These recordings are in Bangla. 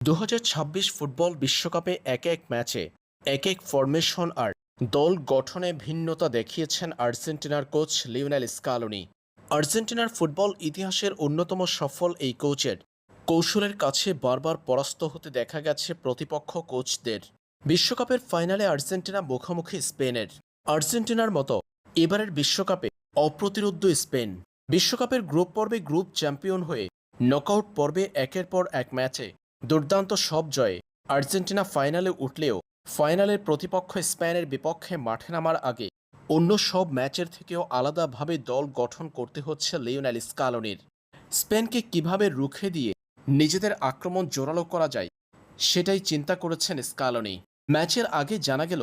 2026 ফুটবল বিশ্বকাপে এক এক ম্যাচে এক এক ফরমেশন আর দল গঠনে ভিন্নতা দেখিয়েছেন আর্জেন্টিনার কোচ লিওনেল স্কালোনি। আর্জেন্টিনার ফুটবল ইতিহাসের অন্যতম সফল এই কোচের কৌশলের কাছে বারবার পরাস্ত হতে দেখা গেছে প্রতিপক্ষ কোচদের। বিশ্বকাপের ফাইনালে আর্জেন্টিনা মুখোমুখি স্পেনের। আর্জেন্টিনার মতো এবারের বিশ্বকাপে অপ্রতিরোধ্য স্পেন বিশ্বকাপের গ্রুপ পর্বে গ্রুপ চ্যাম্পিয়ন হয়ে নকআউট পর্বে একের পর এক ম্যাচে দুর্দান্ত সব জয়ে আর্জেন্টিনা ফাইনালে উঠলেও ফাইনালের প্রতিপক্ষ স্পেনের বিপক্ষে মাঠে নামার আগে অন্য সব ম্যাচের থেকেও আলাদাভাবে দল গঠন করতে হচ্ছে লিওনেল স্কালোনির। স্পেনকে কিভাবে রুখে দিয়ে নিজেদের আক্রমণ জোরালো করা যায় সেটাই চিন্তা করেছেন স্কালোনি। ম্যাচের আগে জানা গেল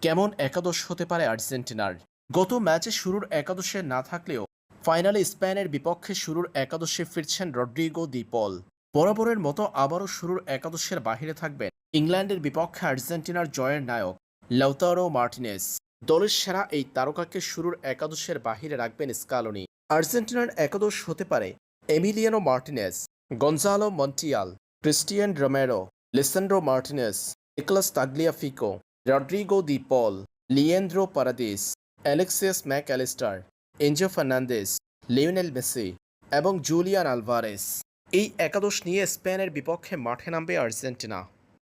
কেমন একাদশ হতে পারে আর্জেন্টিনার। গত ম্যাচে শুরুর একাদশে না থাকলেও ফাইনালে স্পেনের বিপক্ষে শুরুর একাদশে ফিরছেন রদ্রিগো দি পল। বরাবরের মতো আবারও শুরুর একাদশের বাহিরে থাকবেন ইংল্যান্ডের বিপক্ষে আর্জেন্টিনার জয়ের নায়ক লাউতারো মার্টিনেজ। দলের সেরা এই তারকাকে শুরুর একাদশের বাহিরে রাখবেন স্কালোনি। আর্জেন্টিনার একাদশ হতে পারে Emiliano Martinez, Gonzalo Montiel, Cristian Romero, Lisandro Martinez, Nicolas Tagliafico, Rodrigo De Paul, Leandro Paredes, Alexis MacAllister, Enzo Fernandez, Lionel Messi এবং জুলিয়ান আলভারেস। এই একাদশ নিয়ে স্পেনের বিপক্ষে মাঠে নামবে আর্জেন্টিনা।